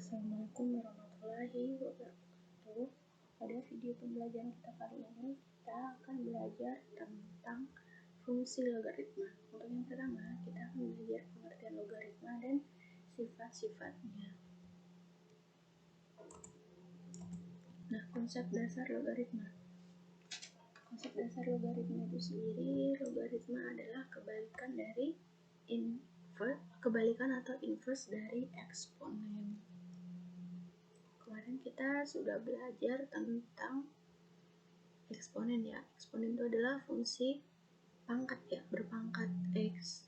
Assalamualaikum warahmatullahi wabarakatuh. Pada video pembelajaran kita kali ini, kita akan belajar tentang fungsi logaritma. Untuk yang pertama, kita akan belajar pengertian logaritma dan sifat-sifatnya. Nah, konsep dasar logaritma. Konsep dasar logaritma itu sendiri, logaritma adalah kebalikan atau inverse dari eksponen. Kemarin kita sudah belajar tentang eksponen ya. Eksponen itu adalah fungsi pangkat ya, berpangkat X.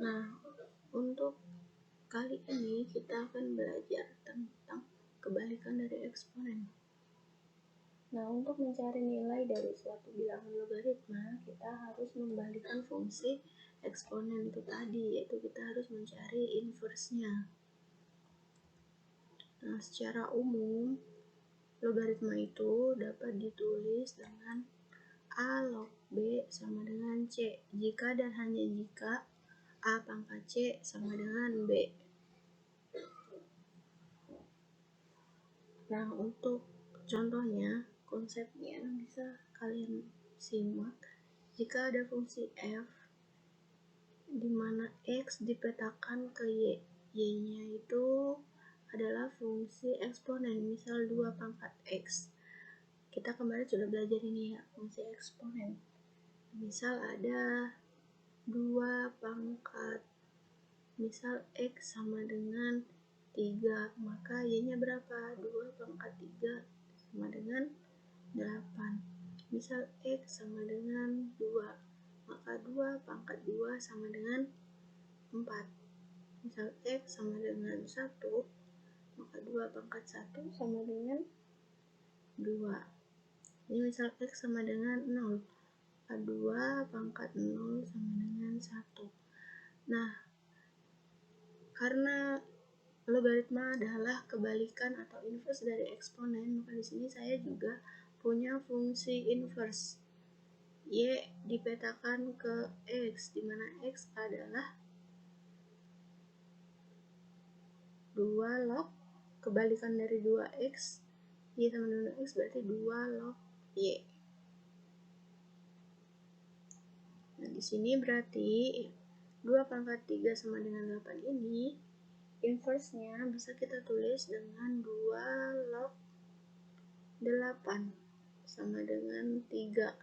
Nah, untuk kali ini kita akan belajar tentang kebalikan dari eksponen. Nah, untuk mencari nilai dari suatu bilangan logaritma, kita harus membalikan fungsi eksponen itu tadi, yaitu kita harus mencari inverse-nya. Nah, secara umum, logaritma itu dapat ditulis dengan A log B sama dengan C, jika dan hanya jika A pangkat C sama dengan B. Nah, untuk contohnya, konsepnya bisa kalian simak. Jika ada fungsi f di mana x dipetakan ke y, y-nya itu adalah fungsi eksponen, misal 2 pangkat x. Kita kemarin sudah belajar ini ya, fungsi eksponen. Misal ada 2 pangkat, misal x sama dengan 3, maka y-nya berapa? 2 pangkat 3 sama dengan 8. Misal x sama dengan 2, maka 2 pangkat 2 sama dengan 4. Misal x sama dengan 1, maka 2 pangkat 1 sama dengan 2. Ini misal x sama dengan 0, maka 2 pangkat 0 sama dengan 1. Nah, karena logaritma adalah kebalikan atau inverse dari eksponen, maka di sini saya juga punya fungsi inverse. Y dipetakan ke x, di mana x adalah 2 log kebalikan dari 2x, y sama dengan x berarti 2 log y. Nah, di sini berarti 2 pangkat 3 sama dengan 8 ini inverse-nya bisa kita tulis dengan 2 log 8 sama dengan 3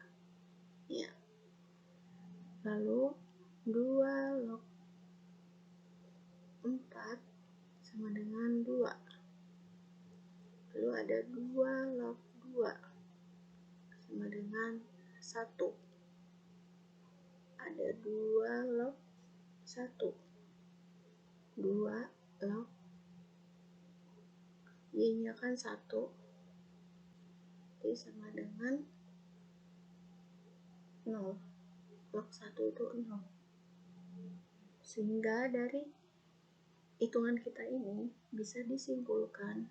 ya. Lalu 2 log 4 sama dengan 2. Lalu ada 2 log 2 sama dengan 1. Ada 2 log 1. 2 log y-nya kan 1. Jadi sama dengan 0. Log 1 itu 0. Sehingga dari hitungan kita ini bisa disimpulkan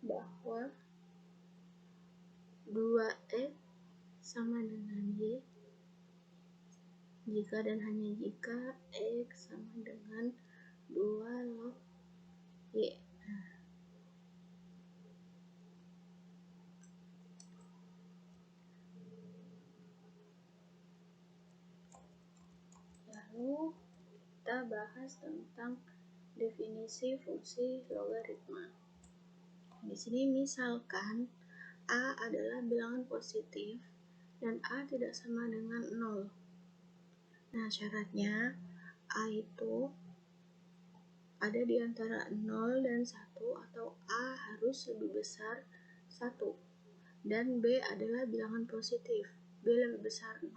bahwa 2x sama dengan y jika dan hanya jika x sama dengan 2 log y. Lalu kita bahas tentang definisi fungsi logaritma. Di sini misalkan A adalah bilangan positif dan A tidak sama dengan 0. Nah, syaratnya A itu ada di antara 0 dan 1 atau A harus lebih besar 1. Dan B adalah bilangan positif, B lebih besar 0.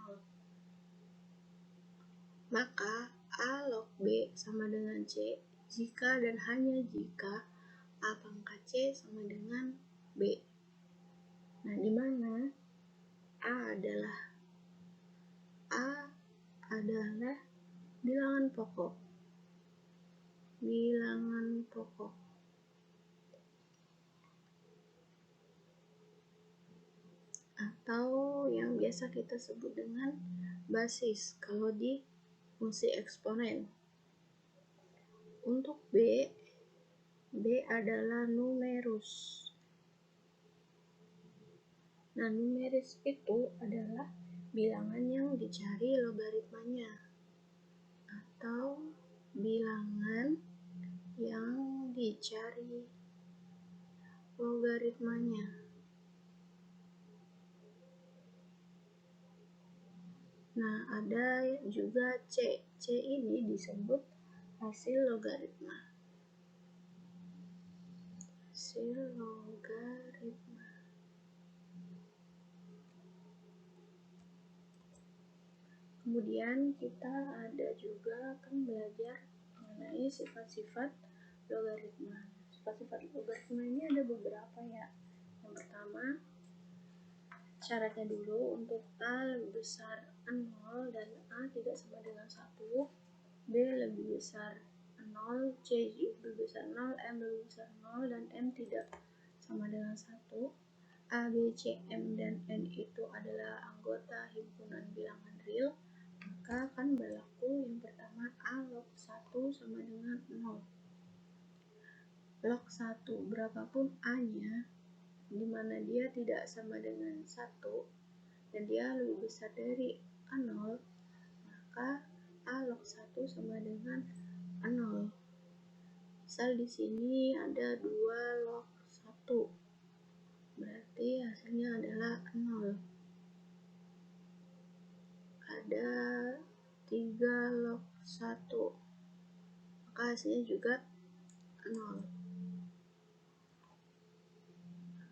Maka A log B sama dengan C jika dan hanya jika A pangkat C sama dengan B. Nah, di mana A adalah bilangan pokok. Atau yang biasa kita sebut dengan basis kalau di fungsi eksponen. Untuk B adalah numerus. Nah, numeris itu adalah bilangan yang dicari logaritmanya atau bilangan yang dicari logaritmanya. Nah, ada juga C. C ini disebut hasil logaritma. Hasil logaritma. Kemudian kita ada juga kan belajar mengenai sifat-sifat logaritma. Sifat-sifat logaritma ini ada beberapa ya. Yang pertama, syaratnya dulu untuk A lebih besar 0 dan A tidak sama dengan 1, B lebih besar 0, C lebih besar 0, M lebih besar 0, dan M tidak sama dengan 1. A, B, C, M, dan N itu adalah anggota himpunan bilangan real, maka akan berlaku yang pertama A log 1 sama dengan 0. Log 1 berapapun A-nya, di mana dia tidak sama dengan 1 dan dia lebih besar dari 0, maka A log 1 sama dengan 0. Misal di sini ada 2 log 1, berarti hasilnya adalah 0. Ada 3 log 1, maka hasilnya juga 0.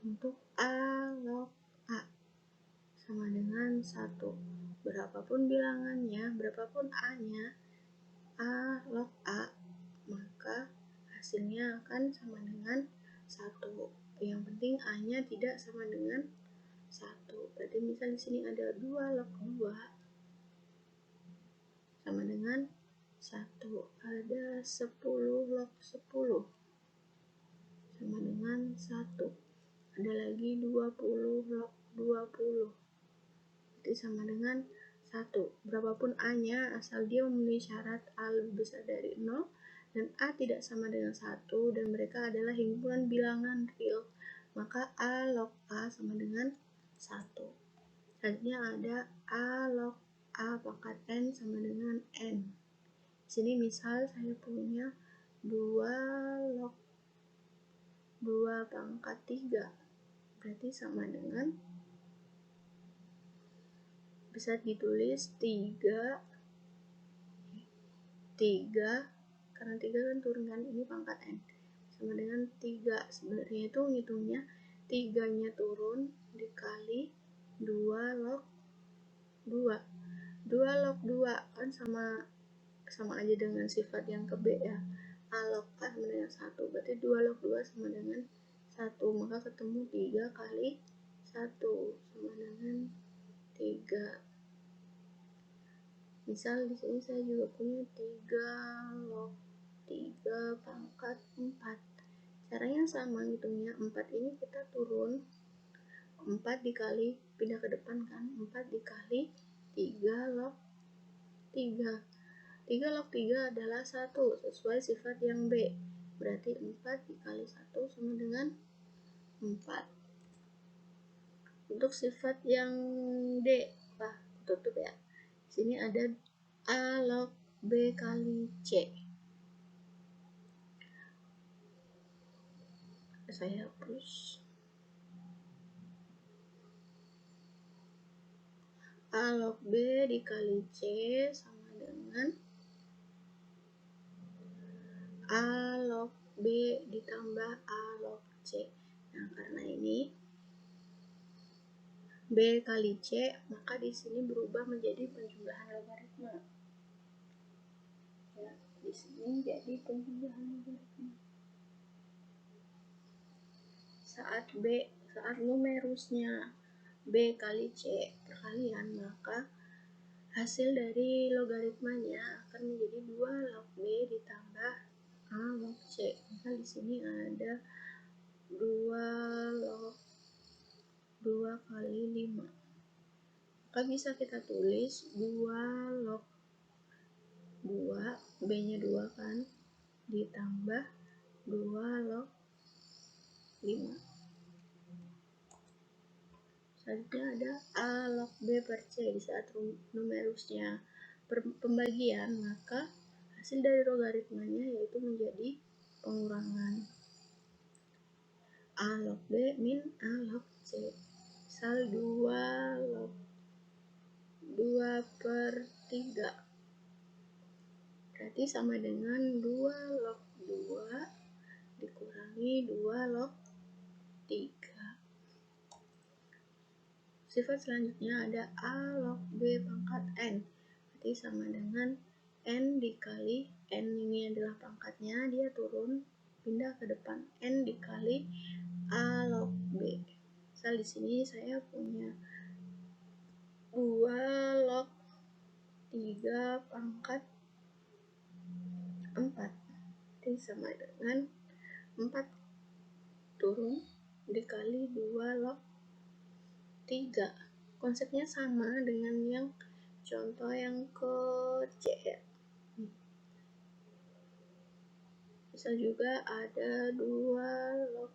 Untuk A log A sama dengan 1. Berapapun bilangannya, berapapun A-nya, A log A, maka hasilnya akan sama dengan 1. Yang penting A-nya tidak sama dengan 1. Berarti misal di sini ada 2 log 2 sama dengan 1. Ada 10 log 10 sama dengan 1. Ada lagi 20 log 20. Berarti sama dengan 1. Berapapun A-nya, asal dia memenuhi syarat A lebih besar dari 0 dan A tidak sama dengan 1 dan mereka adalah himpunan bilangan real, maka A log A sama dengan 1. Selanjutnya ada A log A pangkat N sama dengan N. Di sini misal saya punya 2 log 2 pangkat 3, berarti sama dengan, bisa ditulis 3 karena 3 kan turun kan, ini pangkat N sama dengan 3. Sebenarnya itu ngitungnya 3-nya turun dikali 2 log 2. 2 log 2 kan sama aja dengan sifat yang ke B ya. A log A sama dengan 1, berarti 2 log 2 sama dengan 1, maka ketemu 3 kali 1 sama dengan 3. Misal di sini saya juga punya 3 log 3 pangkat 4. Caranya sama ngitungnya, 4 ini kita turun 4 dikali, pindah ke depan kan, 4 dikali 3 log 3. 3 log 3 adalah 1 sesuai sifat yang B. Berarti 4 dikali 1 sama dengan 4. Untuk sifat yang D, tutup ya. Sini ada A log B kali C. Saya hapus. A log B dikali C sama dengan A log B ditambah A log C. Nah, karena ini B kali C, maka di sini berubah menjadi penjumlahan logaritma. Ya, di sini jadi penjumlahan logaritma. Saat numerusnya B kali C perkalian, maka hasil dari logaritmanya akan menjadi 2 log B ditambah A log C. Maka di sini ada 2 log 2 kali 5. Maka maka bisa kita tulis 2 log 2, B-nya 2 kan, ditambah 2 log 5. Selanjutnya ada A log B per C. Di saat numerusnya pembagian, maka hasil dari logaritmanya yaitu menjadi pengurangan. A log B min A log C. Misal 2 log 2 per 3. Berarti sama dengan 2 log 2 dikurangi 2 log 3. Sifat selanjutnya ada A log B pangkat N. Berarti sama dengan N dikali, N ini adalah pangkatnya, dia turun, pindah ke depan, N dikali A log B. Misal di sini saya punya 2 log 3 pangkat 4. Berarti sama dengan 4 turun dikali 2 log 3. Konsepnya sama dengan yang contoh yang ke C ya. Bisa juga ada 2 log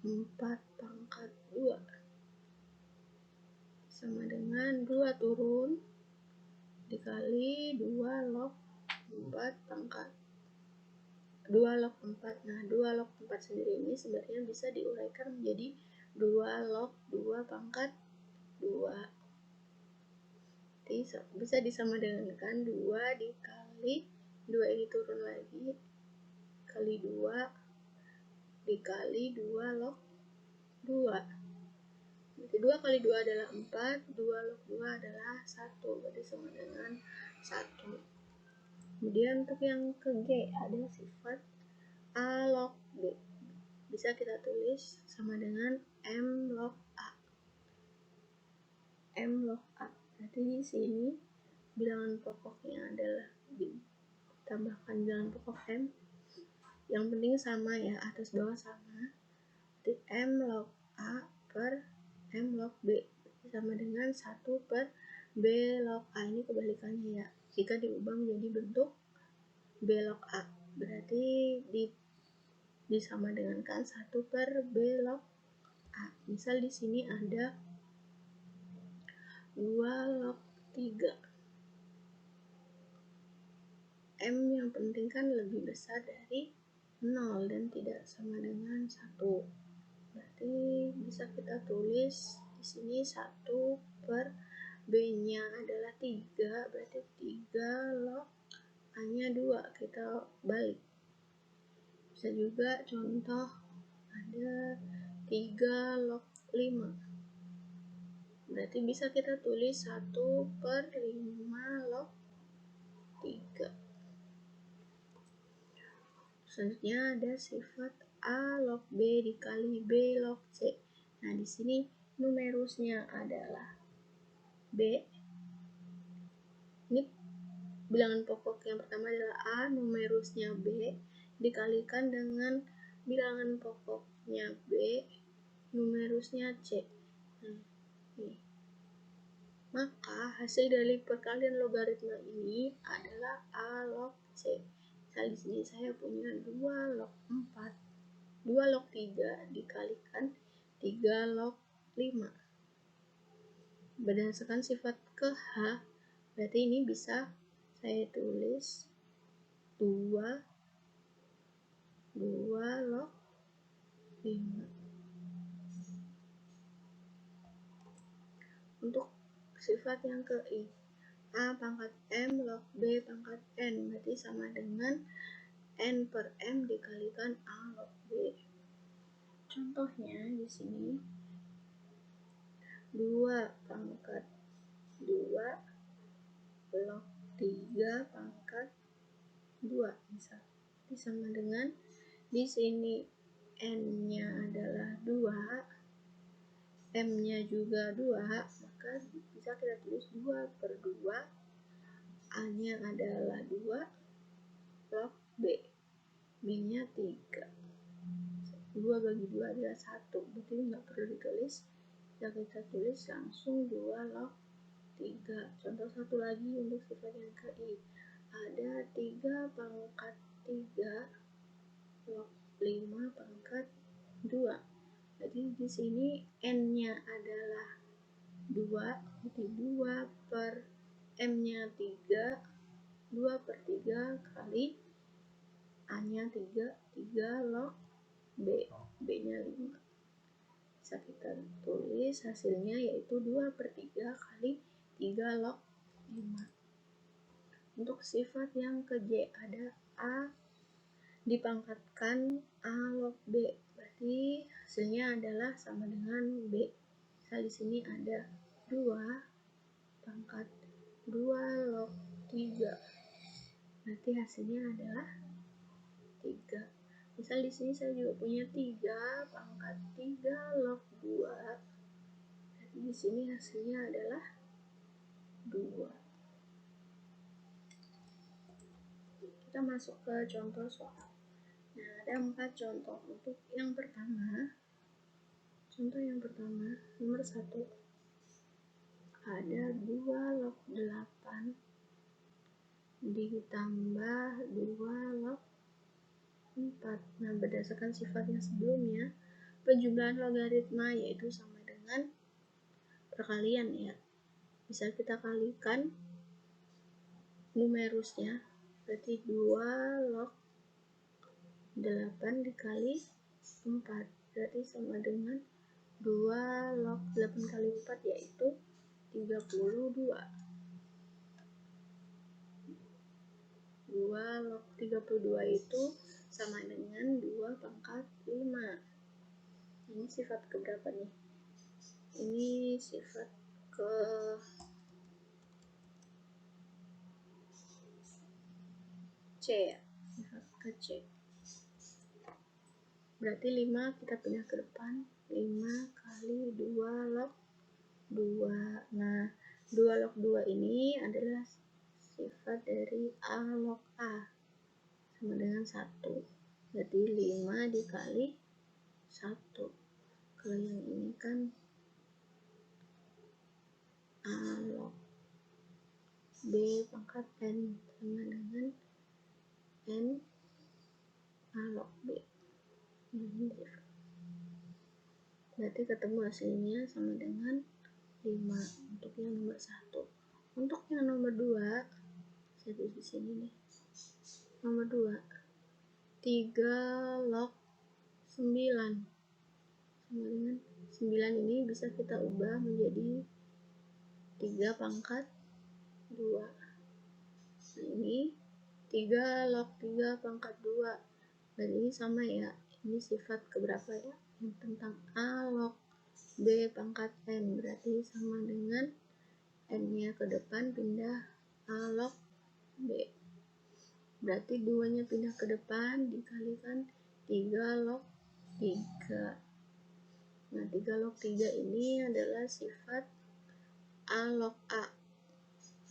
4 pangkat 2 sama dengan 2 turun dikali 2 log 4 pangkat 2 log 4. Nah, 2 log 4 sendiri ini sebenarnya bisa diuraikan menjadi 2 log 2 pangkat 2. Jadi bisa disamadengankan 2 dikali 2 ini turun lagi kali 2 dikali 2 log 2. Jadi 2 kali 2 adalah 4, 2 log 2 adalah 1, berarti sama dengan 1. Kemudian untuk yang ke G ada sifat A log B. Bisa kita tulis sama dengan M log A. M log A. Berarti di sini bilangan pokoknya adalah ditambahkan bilangan pokok M. Yang penting sama ya, atas bawah sama. Jadi M log A per M log B sama dengan 1 per B log A. Ini kebalikannya ya. Jika diubah menjadi bentuk B log A, berarti disamadengankan 1 per B log A. Misal di sini ada 2 log 3. M yang penting kan lebih besar dari 0 dan tidak sama dengan 1. Berarti bisa kita tulis di sini 1 per B-nya adalah 3, berarti 3 log A-nya 2. Kita balik. Bisa juga contoh ada 3 log 5. Berarti bisa kita tulis 1 per 5 log 3. Selanjutnya ada sifat A log B dikali B log C. Nah, di sini numerusnya adalah B. Ini bilangan pokok yang pertama adalah A, numerusnya B, dikalikan dengan bilangan pokoknya B, numerusnya C. Nah, maka hasil dari perkalian logaritma ini adalah A log C. Misal di sini saya punya 2 log 4, 2 log 3 dikalikan 3 log 5. Berdasarkan sifat ke H, berarti ini bisa saya tulis 2 log 5. Untuk sifat yang ke I, A pangkat M log B pangkat N, berarti sama dengan N per M dikalikan A log B. Contohnya di sini 2 pangkat 2 log 3 pangkat 2 misal. Jadi sama dengan di sini N-nya adalah 2, M-nya juga 2, maka bisa kita tulis 2 per 2, A-nya adalah 2 log B, B-nya 3. 2 bagi 2 adalah 1, berarti nggak perlu ditulis bisa kita tulis langsung 2 log 3. Contoh satu lagi untuk sifat yang ke I. Ada 3 pangkat 3 log 5 pangkat 2. Jadi di sini n-nya adalah 2, jadi 2 per m-nya 3, 2 per 3 kali a-nya 3, 3 log b, b-nya 5. Bisa kita tulis hasilnya yaitu 2 per 3 kali 3 log 5. Untuk sifat yang ke J ada A dipangkatkan A log B, berarti hasilnya adalah sama dengan B. Misal di sini ada 2 pangkat 2 log 3, berarti hasilnya adalah 3. Misal di sini saya juga punya 3 pangkat 3 log 2, berarti di sini hasilnya adalah 2. Kita masuk ke contoh soal. Nah, ada 4 contoh. Untuk yang pertama, contoh yang pertama, nomor 1. Ada 2 log 8 ditambah 2 log 4. Nah, berdasarkan sifat yang sebelumnya, penjumlahan logaritma yaitu sama dengan perkalian ya. Bisa kita kalikan numerusnya, berarti 2 log 8 dikali 4, berarti sama dengan 2 log 8 kali 4 yaitu 32. 2 log 32 itu sama dengan 2 pangkat 5. Ini sifat keberapa nih? Ini sifat ke C ya, sifat ke C. Berarti 5 kita pindah ke depan, 5 kali 2 log 2. Nah, 2 log 2 ini adalah sifat dari A log A sama dengan 1. Berarti 5 dikali 1. Kalau yang ini kan A log B pangkat N sama dengan N A log B. Berarti ketemu hasilnya sama dengan 5 untuk yang nomor 1. Untuk yang nomor 2, saya tulis di sini nih. Nomor 2, 3 log 9 sama dengan 9 ini bisa kita ubah menjadi 3 pangkat 2. Nah, ini 3 log 3 pangkat 2. Dan ini sama ya. Ini sifat keberapa ya? Yang tentang A log B pangkat N. Berarti sama dengan N-nya ke depan pindah A log B. Berarti 2-nya pindah ke depan dikalikan 3 log 3. Nah, 3 log 3 ini adalah sifat A log A.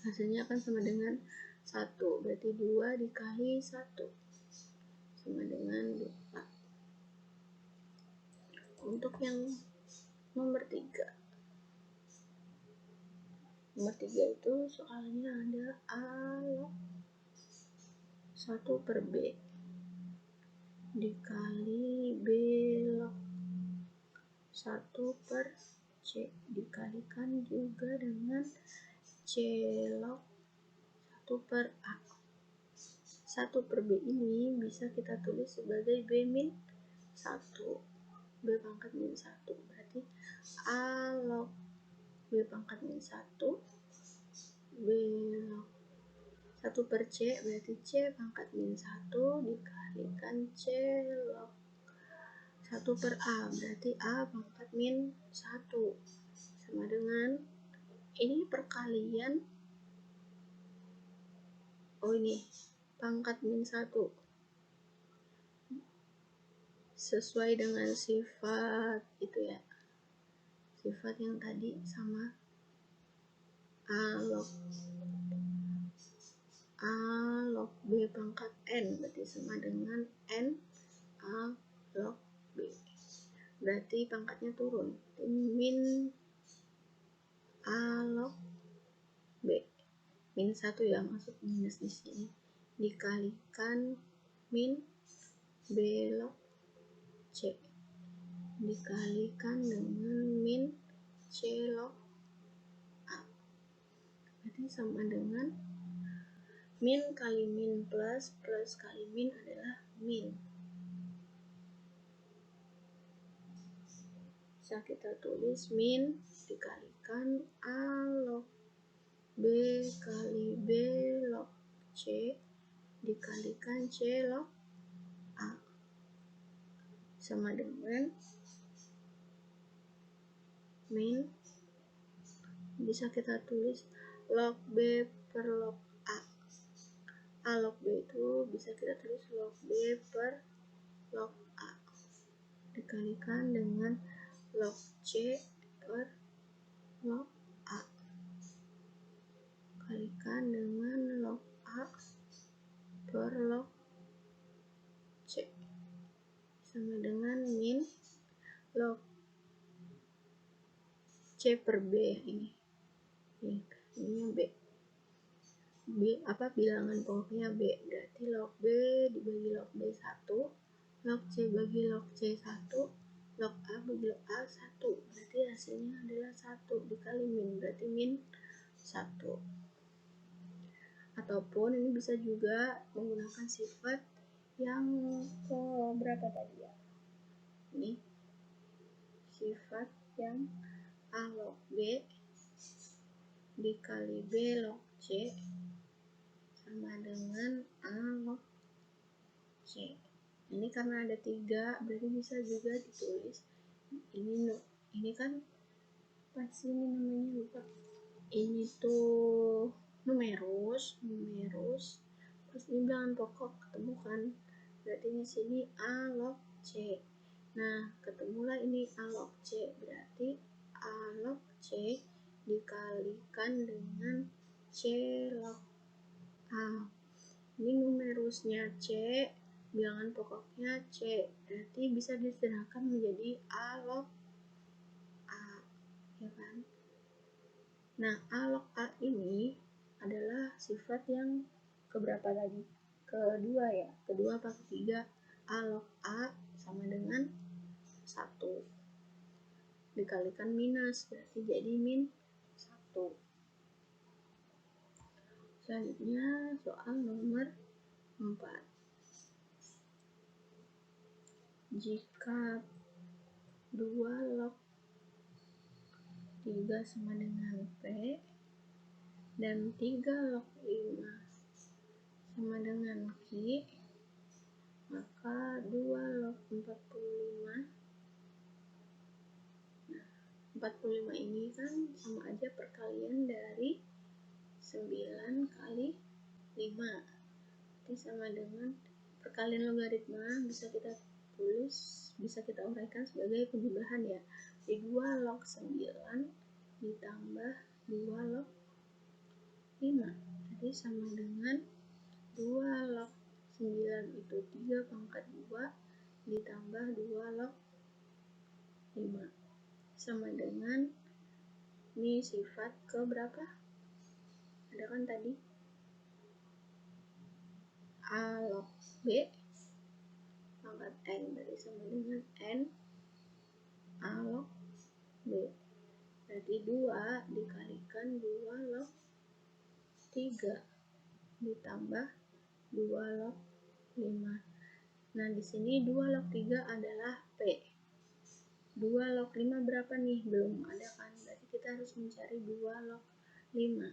Hasilnya akan sama dengan 1. Berarti 2 dikali 1 sama dengan 4. Untuk yang nomor 3. Nomor 3 itu soalnya ada A log 1 per B dikali B log 1 per C dikalikan juga dengan C log 1 per A. 1 per B ini bisa kita tulis sebagai B min 1. B pangkat min 1. Berarti A log B pangkat min 1. B log 1 per C berarti C pangkat min 1 dikalikan C log 1 per A. Berarti A pangkat min 1 sama dengan ini perkalian. Oh, ini pangkat min 1 sesuai dengan sifat itu ya, sifat yang tadi sama A log B pangkat N, berarti sama dengan N A log B. Berarti pangkatnya turun, min A log B. Min 1 ya, masuk minus di sini. Dikalikan min B log C. Dikalikan dengan min C log A. Berarti sama dengan min kali min plus kali min adalah min. Bisa kita tulis min dikalikan A log B kali B log C dikalikan C log A sama dengan min, bisa kita tulis log B per log A. A log B itu bisa kita tulis log B per log A dikalikan dengan log C per log A kalikan dengan log A per log C sama dengan min log C per B. Ini B. Bilangan pokoknya B, berarti log B dibagi log B 1, log C bagi log C 1, log A bagi log A 1, berarti hasilnya adalah 1 dikali min, berarti min 1. Ataupun ini bisa juga menggunakan sifat yang ke berapa tadi ya, ini sifat yang A log B dikali B log C sama dengan A log C. Ini karena ada 3, berarti bisa juga ditulis ini kan pasti ini namanya lupa, ini tuh numerus terus ini bilangan pokok ketemu kan, berarti di sini A log C. Nah ketemulah ini A log C, berarti A log C dikalikan dengan C log A. Ini numerusnya C, bilangan pokoknya C, berarti bisa disederhanakan menjadi A log A, ya kan? Nah, A log A ini adalah sifat yang keberapa tadi? Kedua ya, kedua apa ketiga? A log A sama dengan 1 dikalikan minus, berarti jadi min 1. Selanjutnya soal nomor 4. Jika 2 log 3 sama dengan P dan 3 log 5 sama dengan Q, maka 2 log 45. Nah, 45 ini kan sama aja perkalian dari 9 kali 5. Ini sama dengan perkalian logaritma, bisa kita tulis, bisa kita uraikan sebagai penjumlahan ya. Jadi 2 log 9 ditambah 2 log 5. Jadi sama dengan 2 log 9 itu 3 pangkat 2 ditambah 2 log 5. Sama dengan ini sifat ke berapa? Ada kan tadi? A log B pangkat N, berarti sama dengan N A log B. Berarti 2 dikalikan 2 log 3 ditambah 2 log 5. Nah, di sini 2 log 3 adalah P. 2 log 5 berapa nih? Belum ada kan? Berarti kita harus mencari 2 log 5.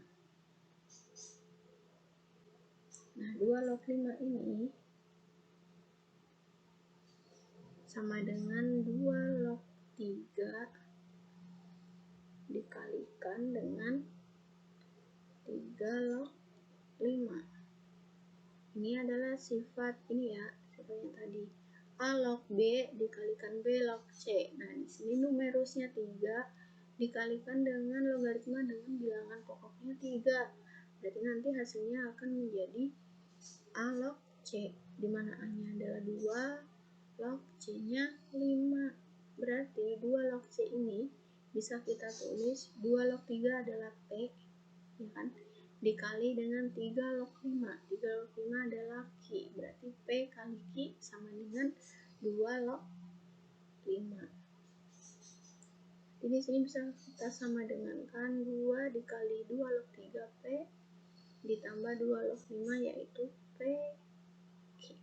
Nah, 2 log 5 ini sama dengan 2 log 3 dikalikan dengan 3 log 5. Ini adalah sifat ini ya, sifatnya tadi. A log B dikalikan B log C. Nah, di sini numerusnya 3 dikalikan dengan logaritma dengan bilangan pokoknya 3. Berarti nanti hasilnya akan menjadi A log C, di mana A-nya adalah 2, log C-nya 5. Berarti 2 log C ini bisa kita tulis 2 log 3 adalah P, ya kan, dikali dengan 3 log 5. 3 log 5 adalah Q, berarti P kali Q sama dengan 2 log 5. Jadi sini bisa kita sama dengankan 2 dikali 2 log 3 P ditambah 2 log 5 yaitu P Q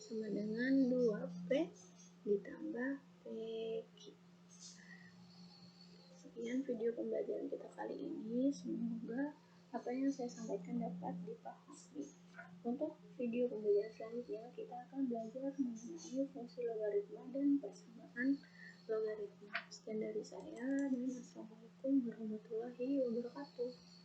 sama dengan 2P ditambah PQ. Sekian video pembelajaran kita kali ini, semoga apa yang saya sampaikan dapat dipahami. Untuk video pembelajaran selanjutnya kita akan belajar mengenai fungsi logaritma dan persamaan logaritma. Sekian dari saya dan assalamualaikum warahmatullahi wabarakatuh.